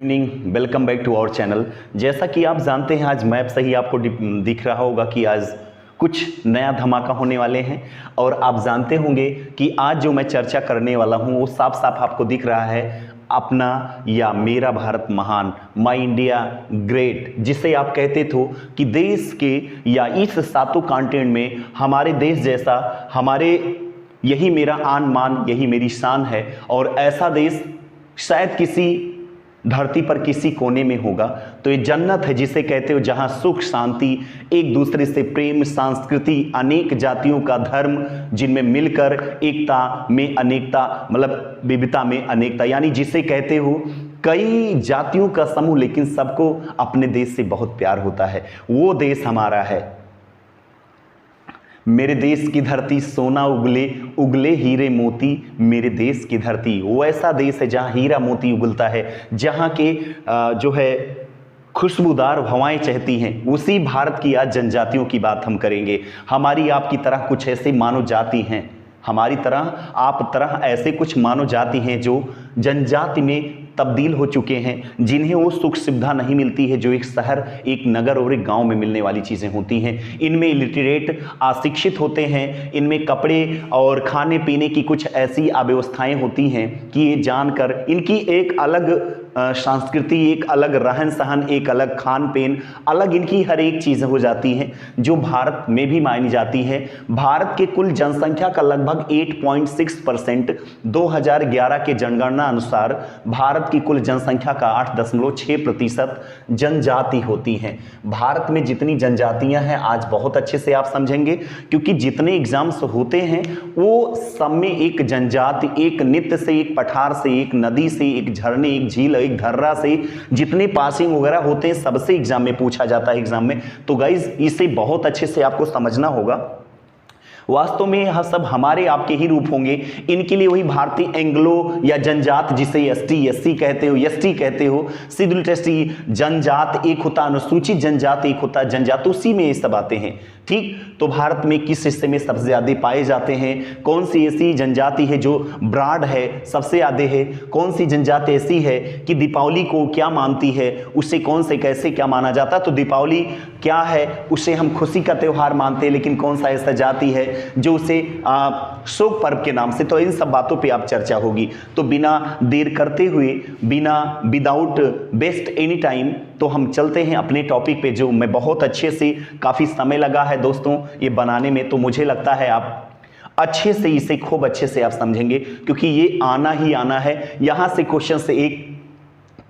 Evening, welcome back to our channel. जैसा कि आप जानते हैं, आज मैप से ही आपको दिख रहा होगा कि आज कुछ नया धमाका होने वाले हैं। और आप जानते होंगे कि आज जो मैं चर्चा करने वाला हूं वो साफ साफ आपको दिख रहा है, अपना या मेरा भारत महान, माई इंडिया ग्रेट, जिसे आप कहते थे कि देश के या इस सातों कॉन्टिनेंट में हमारे देश जैसा, हमारे यही मेरा आन मान, यही मेरी शान है। और ऐसा देश शायद किसी धरती पर किसी कोने में होगा तो ये जन्नत है, जिसे कहते हो जहां सुख शांति, एक दूसरे से प्रेम, संस्कृति, अनेक जातियों का धर्म, जिनमें मिलकर एकता में अनेकता, मतलब विविधता में अनेकता, यानी जिसे कहते हो कई जातियों का समूह लेकिन सबको अपने देश से बहुत प्यार होता है। वो देश हमारा है। मेरे देश की धरती सोना उगले, उगले हीरे मोती, मेरे देश की धरती। वो ऐसा देश है जहाँ हीरा मोती उगलता है, जहाँ के जो है खुशबूदार हवाएं चहती हैं। उसी भारत की आज जनजातियों की बात हम करेंगे। हमारी आपकी तरह कुछ ऐसे मानव जाति हैं, हमारी तरह आप तरह ऐसे कुछ मानव जाति हैं जो जनजाति में तब्दील हो चुके हैं, जिन्हें वो सुख सुविधा नहीं मिलती है जो एक शहर, एक नगर और एक गांव में मिलने वाली चीज़ें होती हैं। इनमें इलिटरेट, अशिक्षित होते हैं। इनमें कपड़े और खाने पीने की कुछ ऐसी अव्यवस्थाएं होती हैं कि ये जानकर इनकी एक अलग संस्कृति, एक अलग रहन सहन, एक अलग खान पीन, अलग इनकी हर एक चीज़ हो जाती हैं जो भारत में भी मानी जाती है। भारत के कुल जनसंख्या का लगभग 8.6%, 2011 के जनगणना अनुसार भारत की कुल जनसंख्या का 8.6% जनजाति होती हैं। भारत में जितनी जनजातियां हैं आज बहुत अच्छे से आप समझेंगे, क्योंकि जितने एग्जाम्स होते हैं वो सब में एक जनजाति, एक नृत्य से, एक पठार से, एक नदी से, एक झरने, एक झील, एक धर्रा से, जितने पासिंग वगैरह होते हैं सबसे एग्जाम में पूछा जाता है एग्जाम में। तो गाइज इसे बहुत अच्छे से आपको समझना होगा। वास्तव में यह सब हमारे आपके ही रूप होंगे। इनके लिए वही भारतीय एंग्लो या जनजात, जिसे एसटी एससी कहते हो, एसटी कहते हो, शेड्यूल्ड एसटी, जनजात एक होता, अनुसूचित जनजात एक होता, जनजात, उसी में ये सब आते हैं। ठीक, तो भारत में किस हिस्से में सबसे ज्यादा पाए जाते हैं? कौन सी ऐसी जनजाति है जो ब्रॉड है, सबसे ज्यादा है? कौन सी जनजाति ऐसी है कि दीपावली को क्या मानती है, उसे कौन से कैसे क्या माना जाता है? तो दीपावली क्या है, उसे हम खुशी का त्यौहार मानते हैं, लेकिन कौन सा ऐसा जाति है जो उसे शोक पर्व के नाम से? तो इन सब बातों पे आप चर्चा होगी। तो बिना देर करते हुए, विदाउट वेस्ट एनी टाइम, तो हम चलते हैं अपने टॉपिक पे, जो मैं बहुत अच्छे से, काफी समय लगा है दोस्तों ये बनाने में, तो मुझे लगता है आप अच्छे से इसे खूब अच्छे से आप समझेंगे, क्योंकि ये आना ही आना है। यहां से क्वेश्चन से एक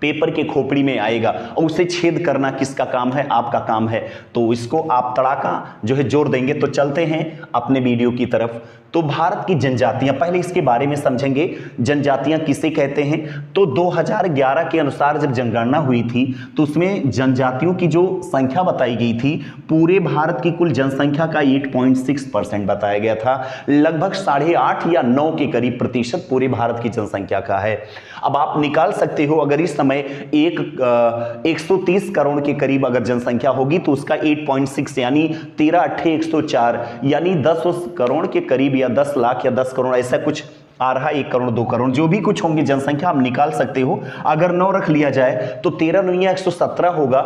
पेपर के खोपड़ी में आएगा और उसे छेद करना किसका काम है? आपका काम है। तो इसको आप तड़ाका जो है जोर देंगे। तो चलते हैं अपने वीडियो की तरफ। तो भारत की जनजातियां, पहले इसके बारे में समझेंगे। जनजातियां किसे कहते हैं? तो 2011 के अनुसार जब जनगणना हुई थी तो उसमें जनजातियों की जो संख्या बताई गई थी, पूरे भारत की कुल जनसंख्या का 8.6% बताया गया था। लगभग 8.5 या 9 के करीब प्रतिशत पूरे भारत की जनसंख्या का है। अब आप निकाल सकते हो, अगर इस समय 130 करोड़ के करीब अगर जनसंख्या होगी तो उसका 8.6 यानी 13 8 104 यानी 10 करोड़ के करीब, या 10 लाख या 10 करोड़, ऐसा कुछ आ रहा है। 1 करोड़ 2 करोड़ जो भी कुछ होंगे जनसंख्या आप निकाल सकते हो। अगर 9 रख लिया जाए तो 13 9 117 होगा,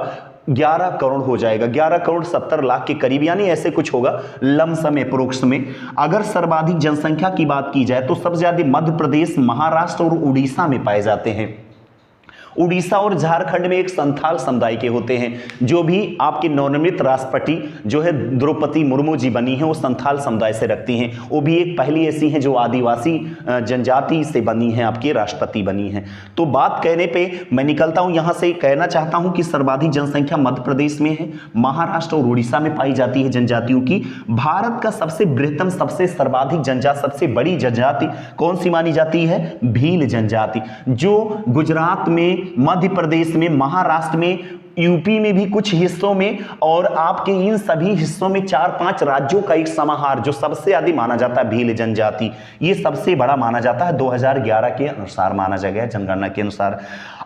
11 करोड़ हो जाएगा, 11 करोड़ 70 लाख के करीब, यानी ऐसे कुछ होगा लमसम अप्रोक्स में। अगर सर्वाधिक जनसंख्या की बात की जाए तो सबसे ज्यादा मध्य प्रदेश, महाराष्ट्र और उड़ीसा में पाए जाते हैं। उड़ीसा और झारखंड में एक संथाल समुदाय के होते हैं। जो भी आपके नवनिर्मित राष्ट्रपति जो है द्रौपदी मुर्मू जी बनी है, वो संथाल समुदाय से रखती हैं। वो भी एक पहली ऐसी हैं जो आदिवासी जनजाति से बनी है, आपके राष्ट्रपति बनी है। तो बात कहने पे मैं निकलता हूं, यहां से कहना चाहता हूं कि सर्वाधिक जनसंख्या मध्य प्रदेश में है, महाराष्ट्र और उड़ीसा में पाई जाती है जनजातियों की। भारत का सबसे बृहत्तम, सबसे सर्वाधिक जनजाति, सबसे बड़ी जनजाति कौन सी मानी जाती है? भील जनजाति, जो गुजरात में, मध्य प्रदेश में, महाराष्ट्र में, यूपी में भी कुछ हिस्सों में, और आपके इन सभी हिस्सों में 4-5 राज्यों का एक समाहार जो सबसे अधिक माना जाता है भील जनजाति। ये सबसे बड़ा माना जाता है, 2011 के अनुसार माना गया है, जनगणना के अनुसार।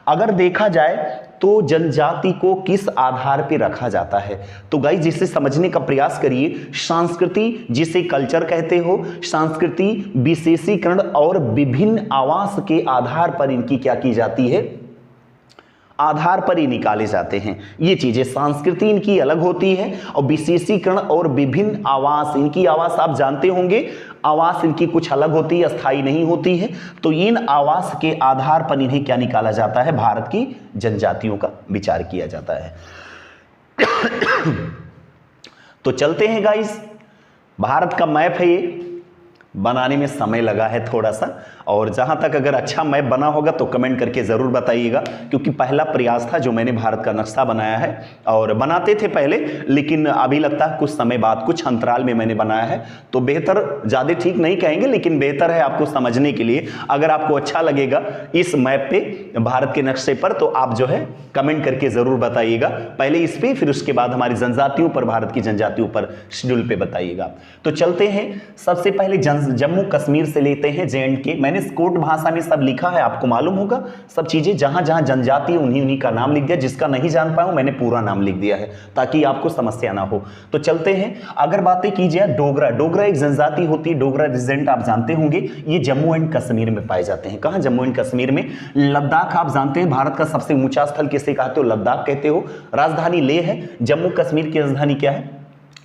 अगर देखा जाए तो जनजाति को किस आधार पर रखा जाता है, तो गाइस जिसे समझने का प्रयास करिए। संस्कृति, जिसे कल्चर कहते हो, संस्कृति, विशेषीकरण और विभिन्न आवास के आधार पर इनकी क्या की जाती है? आधार पर ही निकाले जाते हैं। ये चीजें संस्कृति इनकी अलग होती है और विशेषीकरण और विभिन्न आवास, इनकी आवास आप जानते होंगे, आवास इनकी कुछ अलग होती है, अस्थायी नहीं होती है। तो इन आवास के आधार पर इन्हें क्या निकाला जाता है, भारत की जनजातियों का विचार किया जाता है। तो चलते हैं गाइस, भारत का मैप है, ये बनाने में समय लगा है थोड़ा सा, और जहां तक अगर अच्छा मैप बना होगा तो कमेंट करके ज़रूर बताइएगा, क्योंकि पहला प्रयास था जो मैंने भारत का नक्शा बनाया है। और बनाते थे पहले, लेकिन अभी लगता है कुछ समय बाद, कुछ अंतराल में मैंने बनाया है, तो बेहतर, ज़्यादा ठीक नहीं कहेंगे लेकिन बेहतर है आपको समझने के लिए। अगर आपको अच्छा लगेगा इस मैप पे, भारत के नक्शे पर, तो आप जो है कमेंट करके ज़रूर बताइएगा, पहले इस पर, फिर उसके बाद हमारी जनजातियों पर, भारत की जनजातियों पर शेड्यूल पे बताइएगा। तो चलते हैं, सबसे पहले जम्मू कश्मीर से लेते हैं, J&K। मैंने कोट भाषा में सब लिखा है, आपको मालूम होगा सब चीजें, जहां जहां जनजाति है उन्हीं का नाम लिख दिया, जिसका नहीं जान पाया मैंने पूरा नाम लिख दिया है ताकि आपको समस्या ना हो। तो चलते हैं, अगर बातें की जाए डोगरा, डोगरा एक जनजाति होती है, डोगरा रीजेंट आप जानते होंगे, ये जम्मू एंड कश्मीर में पाए जाते हैं। कहां, जम्मू एंड कश्मीर में। लद्दाख आप जानते हैं, भारत का सबसे ऊंचा स्थल किसे कहते हो, लद्दाख कहते हो। राजधानी लेह है, जम्मू कश्मीर की राजधानी क्या है,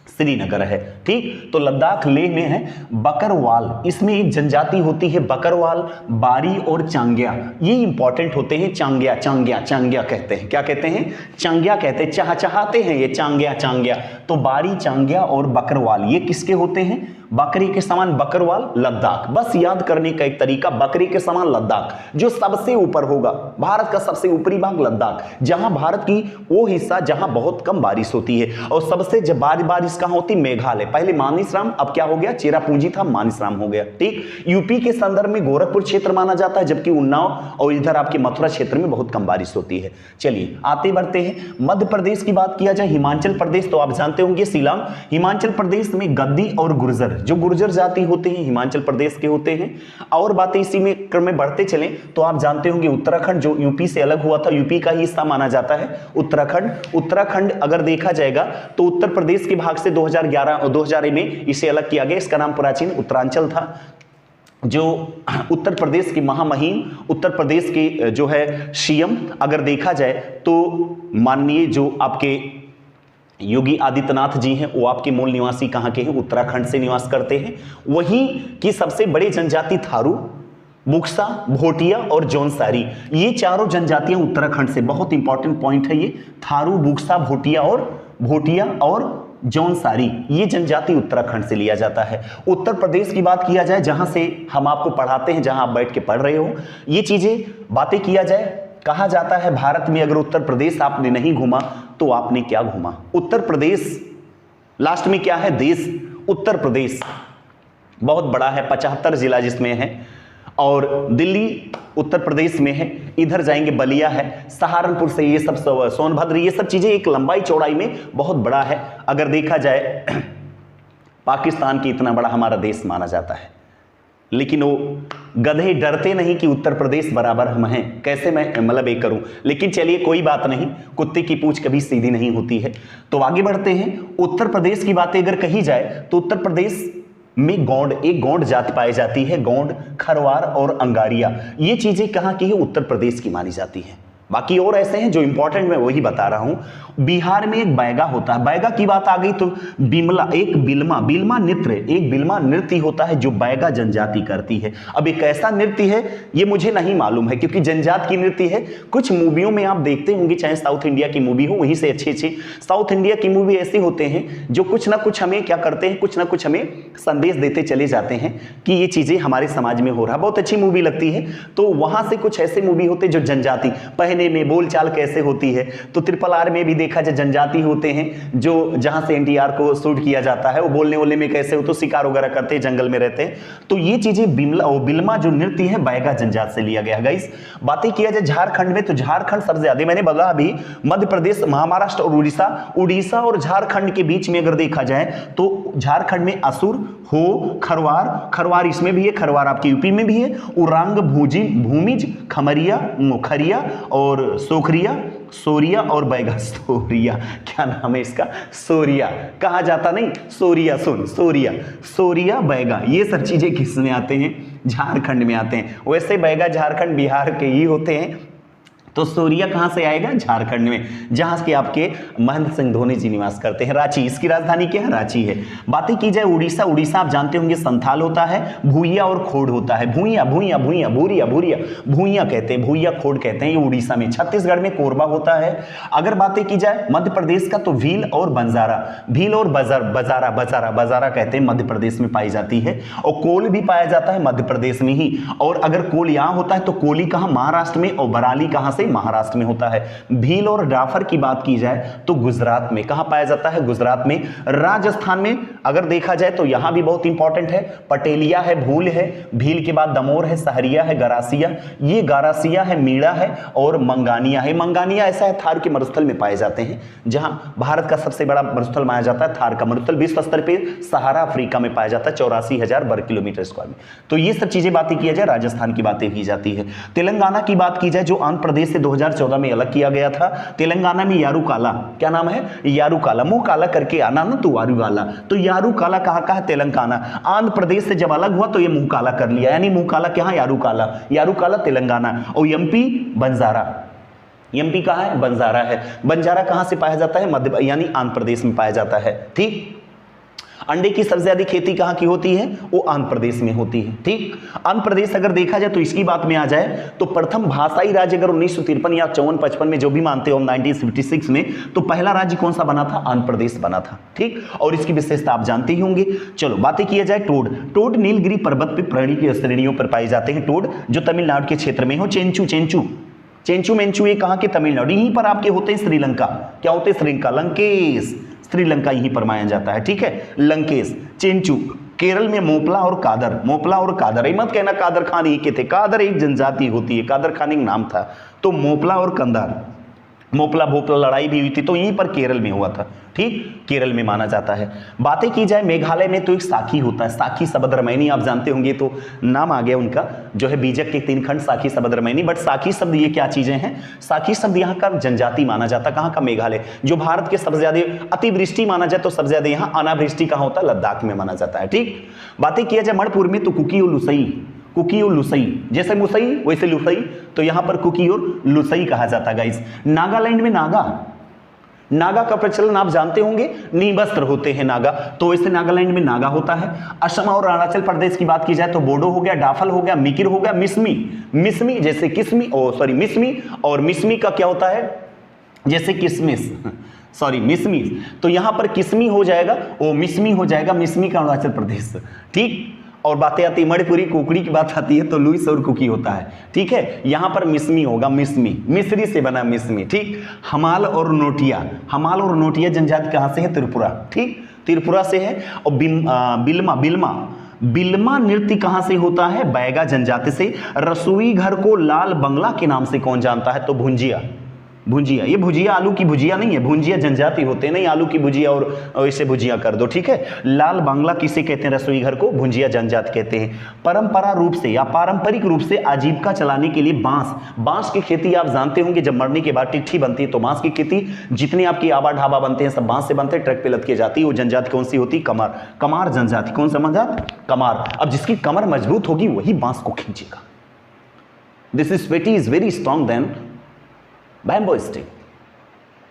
श्रीनगर है, ठीक। तो लद्दाख लेह में है। बकरवाल, इसमें एक जनजाति होती है बकरवाल, बारी और चांग्या, ये इंपॉर्टेंट होते हैं। चांग्या, चांग्या, चांग्या कहते हैं, क्या कहते हैं, चांग्या कहते हैं, चाहते हैं ये चांग्या, चांग्या। तो बारी, चांग्या और बकरवाल ये किसके होते हैं, बकरी के समान बकरवाल, लद्दाख। बस याद करने का एक तरीका, बकरी के समान लद्दाख, जो सबसे ऊपर होगा, भारत का सबसे ऊपरी भाग लद्दाख, जहां भारत की वो हिस्सा जहां बहुत कम बारिश होती है। और सबसे जब बारिश कहां होती, मेघालय। पहले मानिसराम, अब क्या हो गया, चेरापूंजी था, मानिसराम हो गया, ठीक। यूपी के संदर्भ में गोरखपुर क्षेत्र माना जाता है, जबकि उन्नाव और इधर आपके मथुरा क्षेत्र में बहुत कम बारिश होती है। चलिए आते बढ़ते हैं, मध्य प्रदेश की बात किया जाए, हिमाचल प्रदेश, तो आप जानते होंगे शिलांग। हिमाचल प्रदेश में गद्दी और गुर्जर, जो गुर्जर जाति होते हैं हिमाचल प्रदेश के होते हैं। और बातें इसी में क्रम में बढ़ते चलें तो आप जानते होंगे उत्तराखंड, जो यूपी से अलग हुआ था, यूपी का ही हिस्सा माना जाता है उत्तराखंड। उत्तराखंड अगर देखा जाएगा तो उत्तर प्रदेश के भाग से 2011 और 2000 में इसे अलग किया गया, इसका नाम प्राचीन उत्तरांचल था। जो उत्तर प्रदेश की महामहिम, उत्तर प्रदेश के जो है सीएम अगर देखा जाए तो माननीय जो आपके योगी आदित्यनाथ जी हैं, वो आपके मूल निवासी कहां के हैं, उत्तराखंड से निवास करते हैं। वहीं की सबसे बड़ी जनजाति थारू, बुक्सा, भोटिया और जौनसारी, ये चारों जनजातियां उत्तराखंड से, बहुत इंपॉर्टेंट पॉइंट है ये, थारू, बुक्सा, भोटिया और जौनसारी, ये जनजाति उत्तराखंड से लिया जाता है। उत्तर प्रदेश की बात किया जाए, जहां से हम आपको पढ़ाते हैं, जहां आप बैठ के पढ़ रहे हो, ये चीजें बातें किया जाए, कहा जाता है भारत में अगर उत्तर प्रदेश आपने नहीं घूमा तो आपने क्या घूमा। उत्तर प्रदेश लास्ट में क्या है, देश। उत्तर प्रदेश बहुत बड़ा है, 75 जिला जिसमें है, और दिल्ली उत्तर प्रदेश में है। इधर जाएंगे बलिया है, सहारनपुर से ये सब सोनभद्र, ये सब चीजें एक लंबाई चौड़ाई में बहुत बड़ा है। अगर देखा जाए पाकिस्तान की इतना बड़ा हमारा देश माना जाता है, लेकिन वो गधे डरते नहीं कि उत्तर प्रदेश बराबर हम हैं। कैसे मैं मतलब एक करूं, लेकिन चलिए कोई बात नहीं, कुत्ते की पूंछ कभी सीधी नहीं होती है। तो आगे बढ़ते हैं, उत्तर प्रदेश की बातें अगर कही जाए तो उत्तर प्रदेश में गौंड, एक गौंड जाति पाई जाती है, गौंड, खरवार और अंगारिया, ये चीजें कहां की है, उत्तर प्रदेश की मानी जाती है। बाकी और ऐसे हैं जो इंपॉर्टेंट मैं वही बता रहा हूं। बिहार में एक बैगा होता है, बैगा की बात आ गई तो बिमला, एक बिल्मा नृत्य, एक बिल्मा नृत्य होता है जो बैगा जनजाति करती है। अब एक ऐसा नृत्य है, ये मुझे नहीं मालूम है क्योंकि जनजात की नृत्य है। कुछ मूवियों में आप देखते होंगे, चाहे साउथ इंडिया की मूवी हो, वहीं से अच्छे साउथ इंडिया की मूवी ऐसे होते हैं जो कुछ ना कुछ हमें क्या करते हैं, कुछ ना कुछ हमें संदेश देते चले जाते हैं कि ये चीजें हमारे समाज में हो रहा है, बहुत अच्छी मूवी लगती है। तो वहां से कुछ ऐसे मूवी होते जो जनजाति में बोलचाल कैसे होती है, तो RRR में भी देखा जाए जनजाति होते हैं, जो जहां से NTR को शूट किया जाता है, वो बोलने वाले में कैसे हो, तो शिकार वगैरह करते हैं, जंगल में रहते हैं। तो ये चीजें बिल्मा जो नृत्य है बैगा जनजात से लिया गया। गाइस बातें किया जाए झारखंड में, तो झारखंड सबसे ज्यादा, मैंने बोला अभी मध्य प्रदेश, महाराष्ट्र और उड़ीसा और झारखंड के बीच में अगर देखा जाए तो झारखंड में असुर, हो, खरवार इसमें भी है, खरवार आपके यूपी में भी है, उरांग, भूमिज, खमरिया, मुखरिया और सोरिया और बैगा, सोरिया क्या नाम है इसका, सोरिया कहा जाता नहीं, सोरिया, सोरिया बैगा, ये सब चीजें किस में आते हैं, झारखंड में आते हैं। वैसे बैगा झारखंड बिहार के ही होते हैं, तो सूर्या कहां से आएगा? झारखंड में, जहां के आपके महेंद्र सिंह धोनी जी निवास करते हैं। रांची, इसकी राजधानी क्या है? रांची है। बातें की जाए उड़ीसा, उड़ीसा आप जानते होंगे संथाल होता है, भूइया और खोड़ होता है। भूइया भूइया भूइया भूरिया भूरिया भूइया कहते हैं, भूइया खोड़ कहते हैं, ये उड़ीसा में। छत्तीसगढ़ में कोरबा होता है। अगर बातें की जाए मध्य प्रदेश का तो भील और बंजारा, भील और बजारा बजारा बजारा कहते हैं, मध्य प्रदेश में पाई जाती है। और कोल भी पाया जाता है मध्य प्रदेश में ही। और अगर कोल यहां होता है तो कोली कहां? महाराष्ट्र में। और बराली कहां से? महाराष्ट्र में होता है। भील और डाफर की बात की जाए तो गुजरात में। कहां पाया जाता है? गुजरात में। राजस्थान में अगर देखा जाए तो यहां भी बहुत इंपॉर्टेंट है, पटेलिया है, भूल है, भील के बाद दमोर है, सहरिया है, गरासिया, ये गारासिया है, मीणा है और मंगानिया है। मंगानिया ऐसा है थार के मरुस्थल में पाए जाते हैं, जहां भारत का सबसे बड़ा मरुस्थल माना जाता है थार का मरुस्थल। विश्व स्तर पर सहारा अफ्रीका में पाया जाता है, 84,000 वर्ग किलोमीटर स्क्वायर में। तो ये सब चीजें बातें की जाए, राजस्थान की बातें की जाती है। तेलंगाना की बात की जाए, जो आंध्र प्रदेश से 2014 में अलग किया गया था। तेलंगाना में यारूकाला, क्या नाम है? यारूकाला, मुंह काला करके आना ना तू यारूकाला, तो यारूकाला कहां का है? तेलंगाना। आंध्र प्रदेश से जब अलग हुआ तो ये मुंह काला कर लिया, यानी मुंह काला क्या? यारूकाला, यारूकाला तेलंगाना। और एमपी बंजारा, एमपी कहां है? बंजारा है। बंजारा कहां से पाया जाता है? मध्य यानी आंध्र प्रदेश में पाया जाता है। ठीक। अंडे की सबसे ज्यादा खेती कहां की होती है? वो आंध्र प्रदेश में होती है। ठीक। आंध्र प्रदेश अगर देखा जाए तो इसकी बात में आ जाए तो प्रथम भाषाई राज्य अगर 1953 या 54-55 में जो भी मानते हो, 1956 में, तो पहला राज्य कौन सा बना था? आंध्र प्रदेश बना था। ठीक। और इसकी विशेषता आप जानते ही होंगे। चलो बातें किया जाए टोड। टोड नीलगिरी पर्वत पर प्राणी की श्रेणियों पर पाए जाते हैं। टोड जो तमिलनाडु के क्षेत्र में हो। चेंचू, चेंचू चेंचू मेंचू, ये कहां के? तमिलनाडु। यहीं पर आपके होते हैं श्रीलंका। क्या होते हैं? श्रीलंका, लंकेश, श्रीलंका यहीं पर माना जाता है। ठीक है, लंकेश। चेंचू केरल में मोपला और कादर, मोपला और कादर, मत कहना कादर खान एक के थे, कादर एक जनजाति होती है, कादर खान एक नाम था। तो मोपला और कंधार, मोपला भोपला लड़ाई भी हुई थी, तो यहीं पर केरल में हुआ था। ठीक, केरल में माना जाता है। बातें की जाए मेघालय में तो एक साखी होता है, साखी सबदरमैनी, आप जानते होंगे, तो नाम आ गया उनका, जो है बीजक के 3 खंड साखी सबदरमैनी। बट साखी शब्द ये क्या चीजें हैं? साखी शब्द यहाँ का जनजाति माना जाता है। कहाँ का? मेघालय। जो भारत के सबसे ज्यादा अतिवृष्टि माना जाए तो सबसे ज्यादा यहाँ अनावृष्टि कहाँ होता है? लद्दाख में माना जाता है। ठीक। बातें किया जाए मणिपुर में तो कुकी और लुसई, कुकी और लुसई, जैसे मुसई वैसे लुसई, तो यहां पर कुकी और लुसई कहा जाता है गाइस। नागालैंड में नागा, नागा का प्रचलन आप जानते होंगे, नीवस्त्र होते हैं नागा, तो वैसे नागालैंड में नागा होता है। असम और अरुणाचल प्रदेश की बात की जाए तो बोडो हो गया, डाफल हो गया, मिकिर हो गया, मिसमी, मिसमी जैसे किस्मी, मिसमी, और मिसमी का क्या होता है? जैसे किसमिस, मिसमी, तो यहां पर किस्मी हो जाएगा, वो मिसमी हो जाएगा, मिसमी का अरुणाचल प्रदेश। ठीक। और बातें आती है मणिपुरी कुकड़ी की बात आती है तो लुइस और कुकी होता है। ठीक है, यहां पर मिसमी होगा, मिसमी, मिस्री से बना मिसमी। ठीक। हमाल और नोटिया, हमाल और नोटिया जनजाति कहां से है? त्रिपुरा। ठीक, त्रिपुरा से है। और बिल्मा, बिल्मा, बिल्मा नृत्य कहां से होता है? बैगा जनजाति से। रसोई घर को लाल बंगला के नाम से कौन जानता है? तो भुंजिया, भुजिया, ये भुजिया आलू की भुजिया नहीं है, भुंजिया जनजाति होते नहीं, आलू की भुजिया और इसे भुजिया कर दो। ठीक है। लाल बांग्ला किसे कहते हैं? रसोई घर को भुंजिया जनजाति कहते हैं। परंपरा रूप से या पारंपरिक रूप से आजीविका चलाने के लिए बांस, बांस की खेती आप जानते होंगे, जब मरने के बाद टिट्ठी बनती है तो बांस की खेती, जितने आपकी आबा ढाबा बनते हैं सब बांस से बनते हैं, ट्रक पे लद के जाती है। वो जनजाति कौन सी होती? कमार, कमार जनजाति। कौन सा जनजाति? कमार। अब जिसकी कमर मजबूत होगी वही बांस को खींचेगा। This sweaty is very strong then bamboo stick,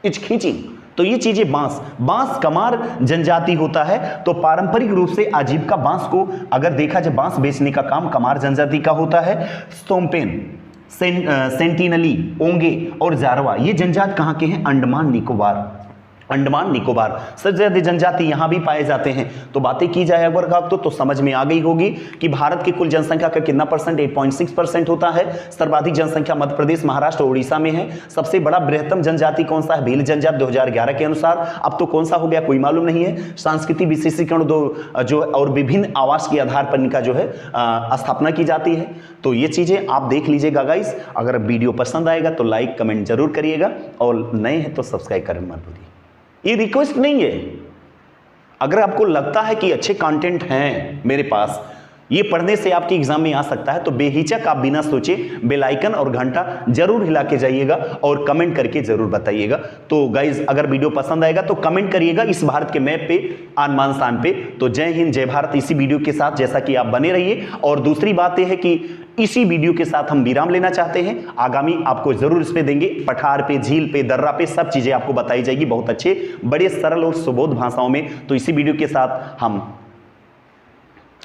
it's खींचिंग। तो ये चीजें बांस, बांस कमार जनजाति होता है। तो पारंपरिक रूप से आजीविका बांस को अगर देखा जाए, बांस बेचने का काम कमार जनजाति का होता है। सोमपेन, सेंटिनली, ओंगे और जारवा, ये जनजाति कहां के हैं? अंडमान निकोबार, अंडमान निकोबार। सबसे ज्यादा जनजाति यहां भी पाए जाते हैं। तो बातें की जाए अगर आपको तो समझ में आ गई होगी कि भारत की कुल जनसंख्या का कितना परसेंट? 8.6% होता है। सर्वाधिक जनसंख्या मध्य प्रदेश, महाराष्ट्र, उड़ीसा में है। सबसे बड़ा बृहत्तम जनजाति कौन सा है? भील जनजाति 2011 के अनुसार। अब तो कौन सा हो गया कोई मालूम नहीं है। सांस्कृतिक विशेषीकरण जो और विभिन्न आवास के आधार पर इनका जो है स्थापना की जाती है। तो ये चीजें आप देख लीजिएगा गाइस। अगर वीडियो पसंद आएगा तो लाइक कमेंट जरूर करिएगा, और नए हैं तो सब्सक्राइब करना मत भूलिए। ये रिक्वेस्ट नहीं है, अगर आपको लगता है कि अच्छे कंटेंट हैं मेरे पास ये पढ़ने से आपके एग्जाम में आ सकता है। तो बेहिचक आप बिना सोचे बेल आइकन और घंटा जरूर हिला के जाइएगा और कमेंट करके जरूर बताइएगा। तो गाइज अगर वीडियो पसंद आएगा तो कमेंट करिएगा इस भारत के मैप पे, आसमान स्थान पे। तो जय हिंद जय भारत इसी वीडियो के साथ जैसा कि आप बने रहिए। और दूसरी बात यह है कि इसी वीडियो के साथ हम विराम लेना चाहते हैं, आगामी आपको जरूर इस पे देंगे, पठार पे, झील पे, दर्रा पे सब चीजें आपको बताई जाएगी बहुत अच्छे, बड़े सरल और सुबोध भाषाओं में। तो इसी वीडियो के साथ हम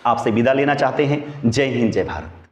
आपसे विदा लेना चाहते हैं। जय हिंद जय भारत।